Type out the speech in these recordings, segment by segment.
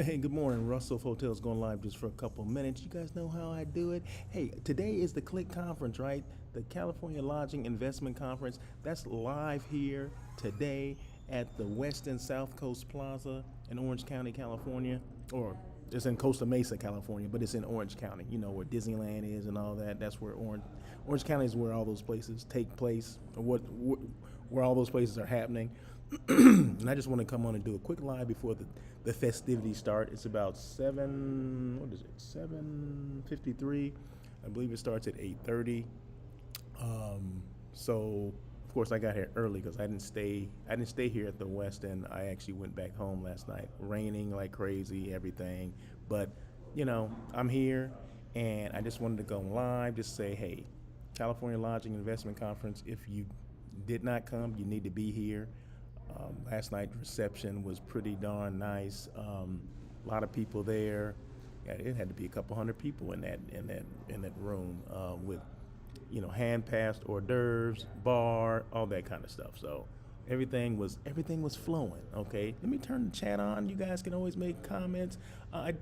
Hey, good morning. Russell Hotels going live just for a couple of minutes. You guys know how I do it. Hey, today is the CLIC conference, right? The California Lodging Investment Conference. That's live here today at the Westin South Coast Plaza in Orange County, California. Or it's in Costa Mesa, California, but it's in Orange County. You know where Disneyland is and all that. That's where Orange County is where all those places take place, or where all those places are happening. And I just want to come on and do a quick live before the festivities start. It's about 7:53. I believe it starts at 8:30. So of course I got here early because I didn't stay here at the West End. I actually went back home last night. Raining like crazy, everything. But I'm here and I just wanted to go live, just say, hey, California Lodging Investment Conference, if you did not come, you need to be here. Last night's reception was pretty darn nice. A lot of people there. Yeah, it had to be a couple hundred people in that room with hand passed hors d'oeuvres, bar, all that kind of stuff. So everything was flowing. Okay, let me turn the chat on. You guys can always make comments.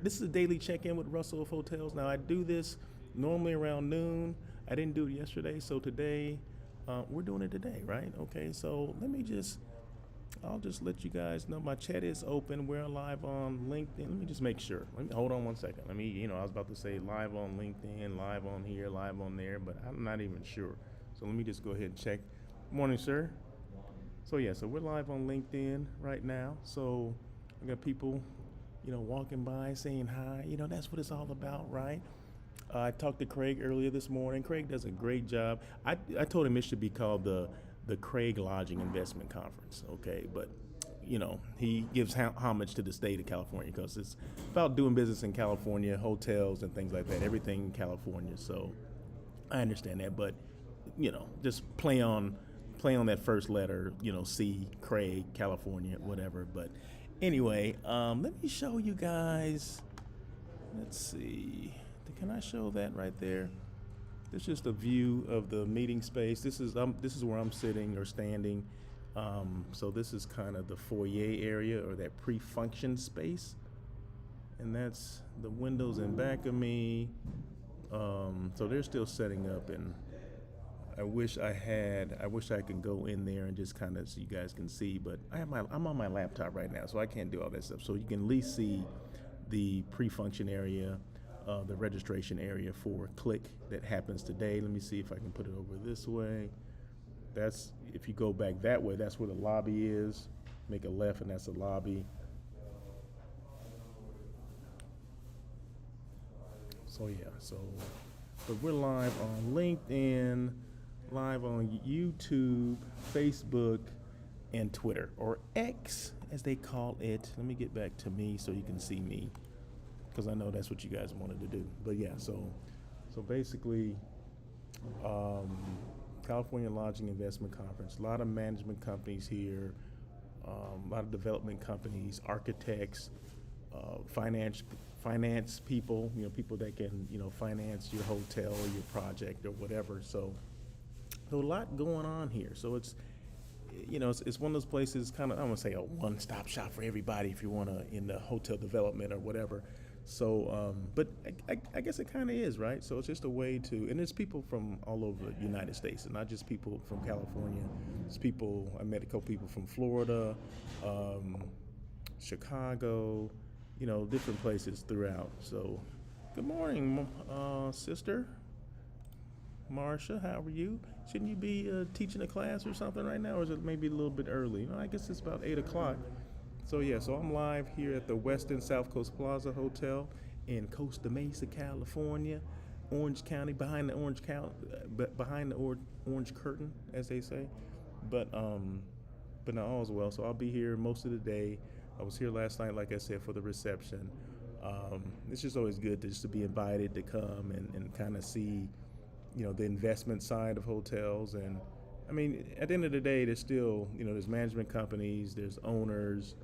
This is a daily check-in with Russell of Hotels. Now I do this normally around noon. I didn't do it yesterday, so today we're doing it today, right? Okay, so I'll just let you guys know my chat is open. We're live on LinkedIn. Let me just make sure. Hold on one second. I was about to say live on LinkedIn, live on here, live on there, but I'm not even sure. So let me just go ahead and check. Morning, sir. So so we're live on LinkedIn right now. So I got people, walking by saying hi. That's what it's all about, right? I talked to Craig earlier this morning. Craig does a great job. I told him it should be called the Craig Lodging Investment Conference, okay? But, he gives homage to the state of California because it's about doing business in California, hotels and things like that, everything in California. So I understand that, but, just play on that first letter, C, Craig, California, whatever. But anyway, let me show you guys. Let's see. Can I show that right there? It's just a view of the meeting space. This is where I'm sitting or standing. So this is kind of the foyer area or that pre-function space, and that's the windows in back of me. So they're still setting up, and I wish I could go in there and just kind of so you guys can see, but I'm on my laptop right now, so I can't do all that stuff. So you can at least see the pre-function area. The registration area for CLIC that happens today. Let me see if I can put it over this way. That's, if you go back that way, that's where the lobby is. Make a left and that's the lobby. So but we're live on LinkedIn, live on YouTube, Facebook, and Twitter, or X as they call it. Let me get back to me so you can see me, because I know that's what you guys wanted to do. But so basically, California Lodging Investment Conference, a lot of management companies here, a lot of development companies, architects, finance people, people that can, finance your hotel or your project or whatever. So a lot going on here. So it's one of those places, kind of, I don't want to say a one-stop shop for everybody if you want to in the hotel development or whatever. So, but I guess it kind of is, right? So it's just a way to, and there's people from all over the United States, and not just people from California. There's people, I met a couple people from Florida, Chicago, different places throughout. So, good morning, sister. Marsha, how are you? Shouldn't you be teaching a class or something right now, or is it maybe a little bit early? I guess it's about 8 o'clock. So I'm live here at the Westin South Coast Plaza Hotel in Costa Mesa, California, Orange County, behind the Orange curtain, as they say. But not all is well. So I'll be here most of the day. I was here last night, like I said, for the reception. It's just always good to be invited to come and kind of see, the investment side of hotels. And at the end of the day, there's still, there's management companies, there's owners.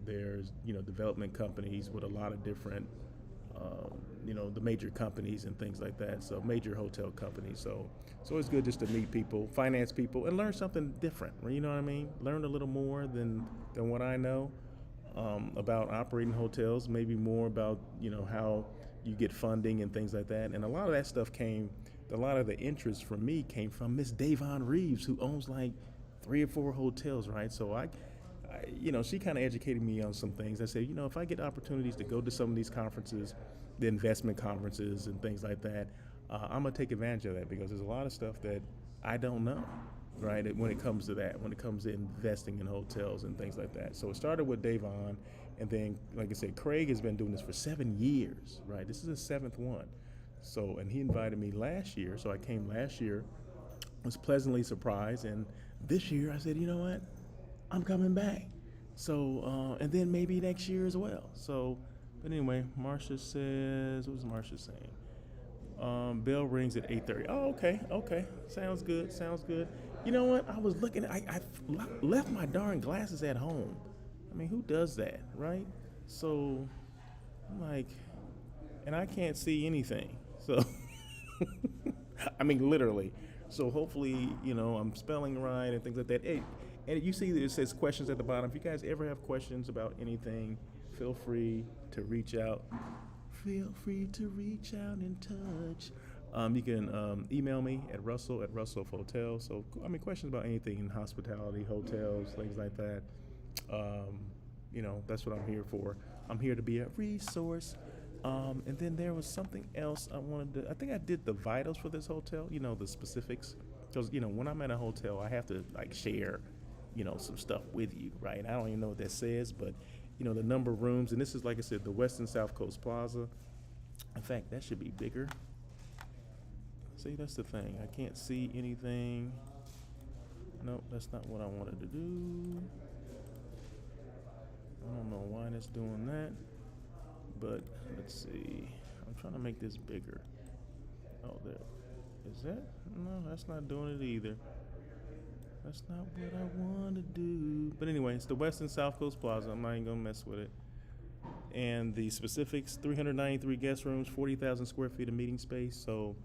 There's development companies with a lot of different the major companies and things like that. So major hotel companies. So it's always good just to meet people, finance people, and learn something different. You know what I mean? Learn a little more than what I know. about operating hotels, maybe more about how you get funding and things like that. And a lot of that stuff a lot of the interest from me came from Miss Davon Reeves, who owns like 3 or 4 hotels, right? So she kind of educated me on some things. I said, if I get opportunities to go to some of these conferences, the investment conferences and things like that, I'm gonna take advantage of that because there's a lot of stuff that I don't know, right? When it comes to that, when it comes to investing in hotels and things like that. So it started with Davon, and then, like I said, Craig has been doing this for 7 years, right? This is his 7th one. So, and he invited me last year, so I came last year, was pleasantly surprised, and this year I said, you know what, I'm coming back. So, and then maybe next year as well. So, but anyway, Marcia says, what was Marcia saying? Bell rings at 8:30. Oh, okay. Sounds good. You know what? I was looking. I left my darn glasses at home. I mean, who does that, right? So, I'm like, and I can't see anything. So, I mean, literally. So hopefully, I'm spelling right and things like that. Hey, and you see that it says questions at the bottom. If you guys ever have questions about anything, feel free to reach out. Feel free to reach out and touch. You can email me at Russell Hotel. So, I mean, questions about anything in hospitality, hotels, things like that. That's what I'm here for. I'm here to be a resource. And then there was something else I think I did the vitals for this hotel, the specifics. Because, when I'm at a hotel, I have to, like, share, some stuff with you, right? I don't even know what that says, but, the number of rooms. And this is, like I said, the West and South Coast Plaza. In fact, that should be bigger. See, that's the thing. I can't see anything. Nope, that's not what I wanted to do. I don't know why it's doing that. But let's see. I'm trying to make this bigger. Oh, there. Is that? No, that's not doing it either. That's not what I want to do. But anyway, it's the West and South Coast Plaza. I'm not even going to mess with it. And the specifics, 393 guest rooms, 40,000 square feet of meeting space. So,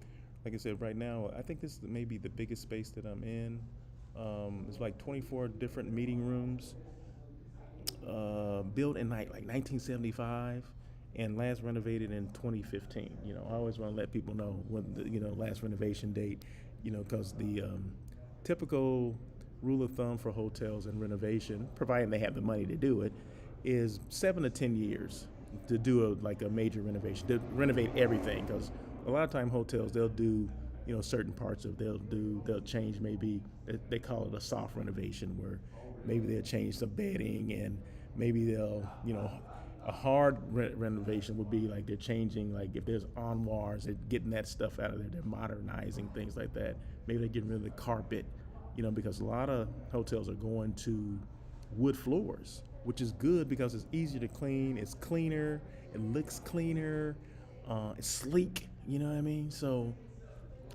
like I said, right now, I think this is maybe the biggest space that I'm in. It's like 24 different meeting rooms, built in like 1975 and last renovated in 2015. I always want to let people know when the last renovation date, because the typical rule of thumb for hotels and renovation, providing they have the money to do it, is 7 to 10 years to do a major renovation, to renovate everything. Because a lot of time hotels, they'll do certain parts of they'll change, maybe they call it a soft renovation, where maybe they'll change some bedding, and maybe they'll a hard renovation would be like they're changing, like if there's armoires, they're getting that stuff out of there, they're modernizing things like that. Maybe they're getting rid of the carpet, because a lot of hotels are going to wood floors, which is good because it's easier to clean, it's cleaner, it looks cleaner, it's sleek, you know what I mean? So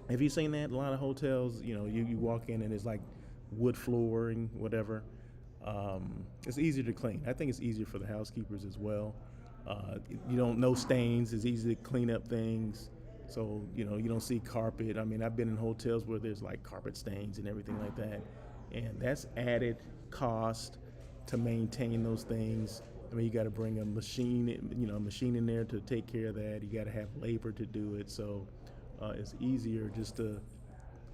have you seen that? A lot of hotels, you walk in and it's like wood flooring, whatever. It's easier to clean. I think it's easier for the housekeepers as well. You don't know stains. It's easy to clean up things. So, you don't see carpet. I mean, I've been in hotels where there's like carpet stains and everything like that. And that's added cost to maintain those things. I mean, you got to bring a machine in there to take care of that. You got to have labor to do it. So it's easier just to,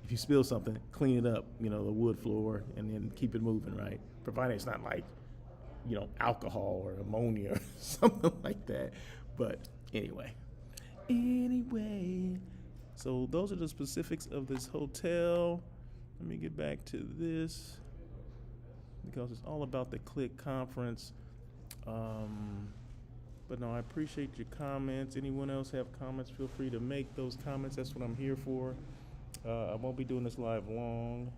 if you spill something, clean it up, the wood floor, and then keep it moving, right? Provided it's not like, alcohol or ammonia or something like that. But anyway, so those are the specifics of this hotel. Let me get back to this because it's all about the Click conference. But no, I appreciate your comments. Anyone else have comments, feel free to make those comments. That's what I'm here for. I won't be doing this live long,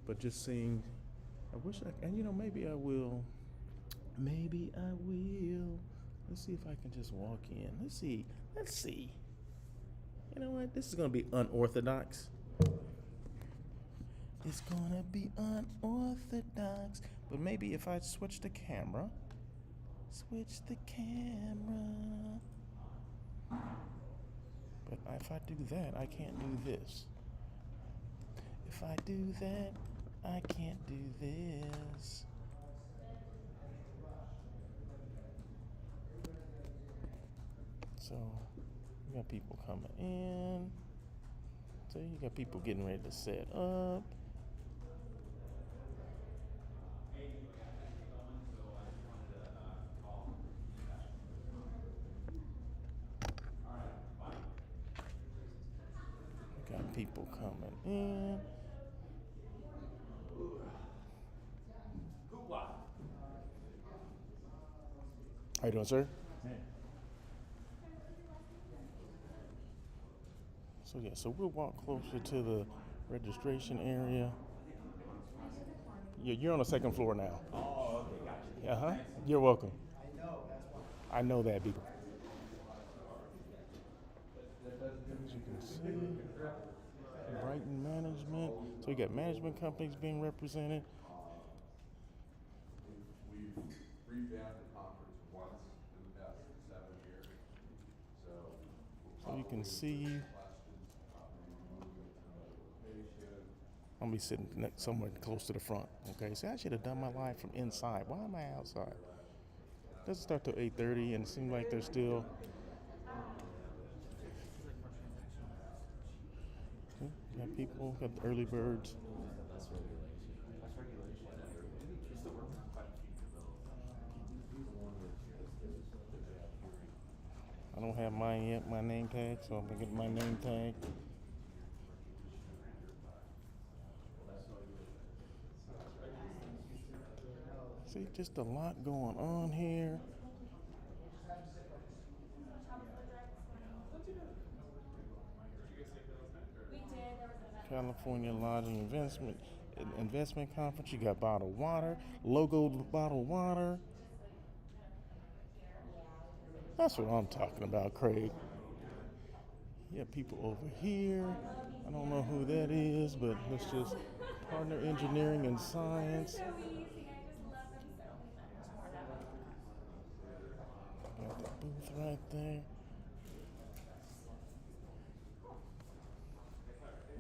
but just seeing, I wish and maybe I will. Let's see if I can just walk in. Let's see. You know what? This is going to be unorthodox. It's going to be unorthodox. But maybe if I switch the camera. But if I do that, I can't do this. If I do that, I can't do this. So you got people coming in. So you got people getting ready to set up. Got people coming in. How you doing, sir? So yeah, so we'll walk closer to the registration area. Yeah, you're on the second floor now. Oh, okay, gotcha. Uh huh. You're welcome. I know, that's why. I know that, people. As you can see, Brighton Management. So you got management companies being represented. We've revamped the conference once in the past 7 years. So So you can see, I'm gonna be sitting somewhere close to the front. Okay, so I should have done my live from inside. Why am I outside? Doesn't start till 8:30, and it seems like they're still. Got people, got the early birds. I don't have mine yet, my name tag, so I'm gonna get my name tag. See, just a lot going on here. California Lodging Investment Conference. You got bottled water, logoed bottled water. That's what I'm talking about, Craig. You have people over here. I don't know who that is, but it's just Partner Engineering and Science. Got the booth right there.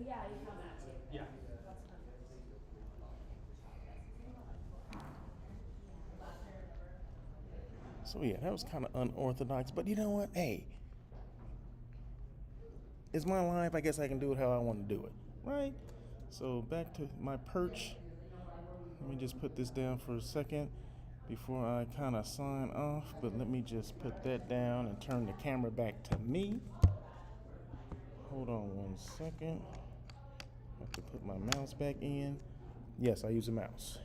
Yeah, you found that too. Yeah. So yeah, that was kind of unorthodox, but you know what? Hey, it's my life. I guess I can do it how I want to do it, right? So back to my perch. Let me just put this down for a second before I kind of sign off. But let me just put that down and turn the camera back to me. Hold on one second. I have to put my mouse back in. Yes, I use a mouse.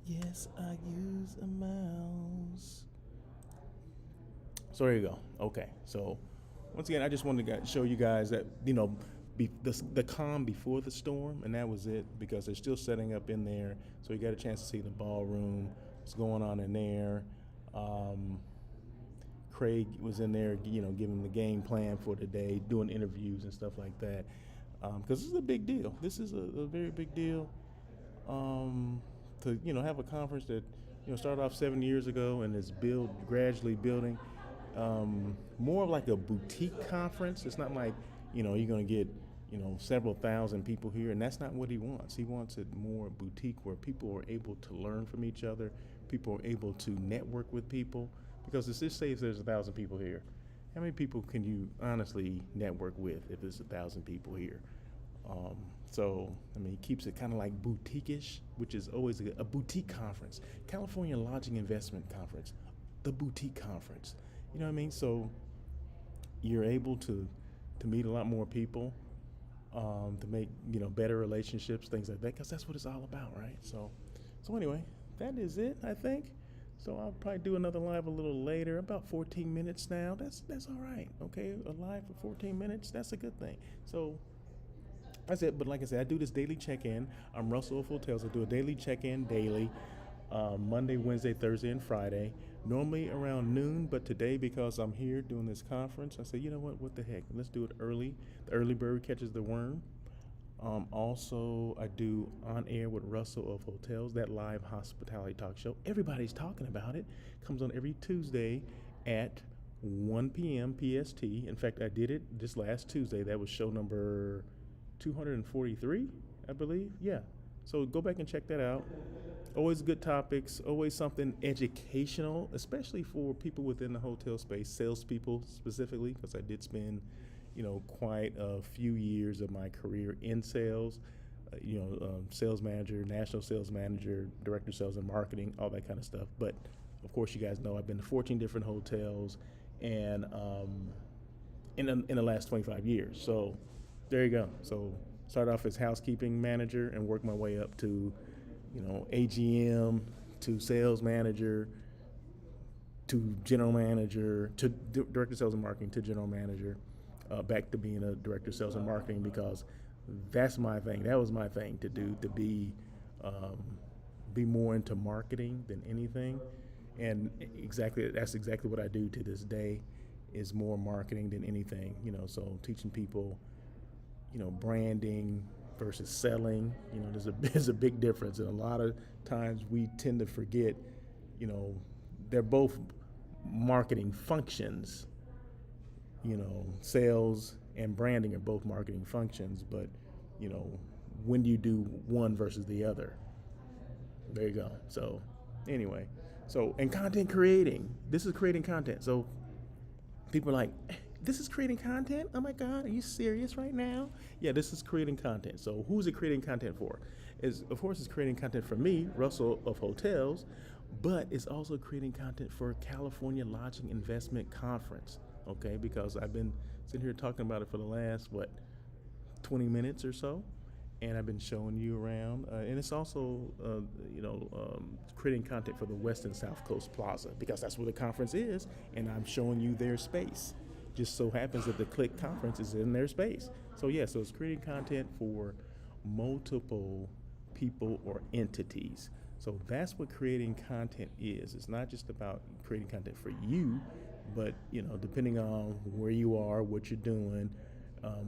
Yes, I use a mouse. So there you go. Okay, so once again, I just wanted to show you guys that, the calm before the storm, and that was it, because they're still setting up in there. So you got a chance to see the ballroom, what's going on in there. Craig was in there, giving the game plan for the day, doing interviews and stuff like that. Because this is a big deal. This is a very big deal. To have a conference that started off 7 years ago and is gradually building. More of like a boutique conference. It's not like you're going to get several thousand people here, and that's not what he wants. He wants it more boutique, where people are able to learn from each other. People are able to network with people, because this says there's 1,000 people here. How many people can you honestly network with if there's 1,000 people here? He keeps it kind of like boutique-ish, which is always a boutique conference. California Lodging Investment Conference, the boutique conference. You know what I mean? So you're able to meet a lot more people, to make better relationships, things like that, because that's what it's all about, right? So anyway, that is it, I think. So I'll probably do another live a little later, about 14 minutes now. That's all right. Okay, a live for 14 minutes, that's a good thing. So that's it. But like I said, I do this daily check-in. I'm Russell of Hotels. I do a daily check-in daily, Monday, Wednesday, Thursday, and Friday. Normally around noon, but today, because I'm here doing this conference, I say, you know what the heck? Let's do it early. The early bird catches the worm. Also, I do On Air with Russell of Hotels, that live hospitality talk show. Everybody's talking about it. Comes on every Tuesday at 1 p.m. PST. In fact, I did it this last Tuesday. That was show number 243, I believe. Yeah. So go back and check that out. Always good topics, always something educational, especially for people within the hotel space, salespeople specifically, because I did spend, quite a few years of my career in sales. Sales manager, national sales manager, director of sales and marketing, all that kind of stuff. But of course, you guys know I've been to 14 different hotels, and in the last 25 years. So there you go. So started off as housekeeping manager and worked my way up to, AGM, to sales manager, to general manager, to director of sales and marketing, to general manager, back to being a director of sales and marketing, because that's my thing. That was my thing to do, to be more into marketing than anything. And that's exactly what I do to this day, is more marketing than anything. So teaching people, branding versus selling. There's a big difference, and a lot of times we tend to forget. They're both marketing functions. Sales and branding are both marketing functions, but when do you do one versus the other? There you go. So anyway, and content creating. This is creating content. So people are like, this is creating content? Oh my God, are you serious right now? Yeah, this is creating content. So who's it creating content for? Of course, it's creating content for me, Russell of Hotels, but it's also creating content for California Lodging Investment Conference, okay? Because I've been sitting here talking about it for the last, 20 minutes or so, and I've been showing you around. And it's also, creating content for the West and South Coast Plaza, because that's where the conference is, and I'm showing you their space. Just so happens that the Click conference is in their space. So it's creating content for multiple people or entities. So that's what creating content is. It's not just about creating content for you, but depending on where you are, what you're doing,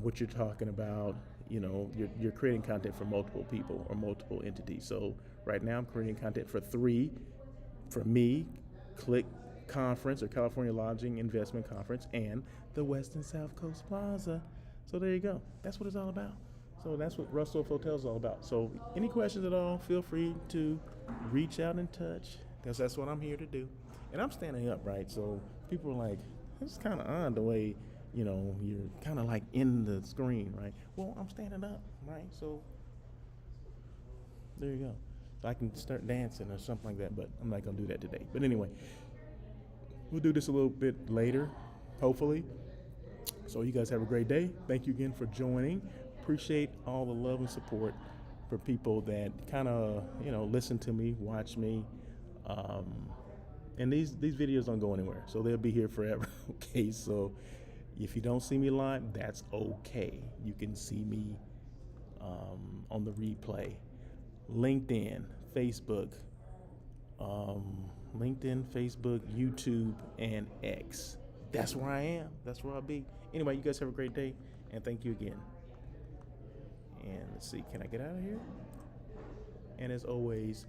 what you're talking about, you're creating content for multiple people or multiple entities. So right now I'm creating content for three, for me, Click Conference, or California Lodging Investment Conference, and the West and South Coast Plaza. So there you go. That's what it's all about. So that's what Russell of Hotels is all about. So any questions at all, feel free to reach out and touch, because that's what I'm here to do. And I'm standing up, right? So people are like, it's kind of odd the way, you're kind of like in the screen, right? Well, I'm standing up, right? So there you go. So I can start dancing or something like that, but I'm not going to do that today. But anyway, we'll do this a little bit later, hopefully. So you guys have a great day. Thank you again for joining. Appreciate all the love and support for people that kind of, listen to me, watch me. And these videos don't go anywhere, so they'll be here forever. Okay, so if you don't see me live, that's okay. You can see me on the replay. LinkedIn, Facebook, YouTube, and X. That's where I am. That's where I'll be. Anyway, you guys have a great day, and thank you again. And let's see, can I get out of here? And as always,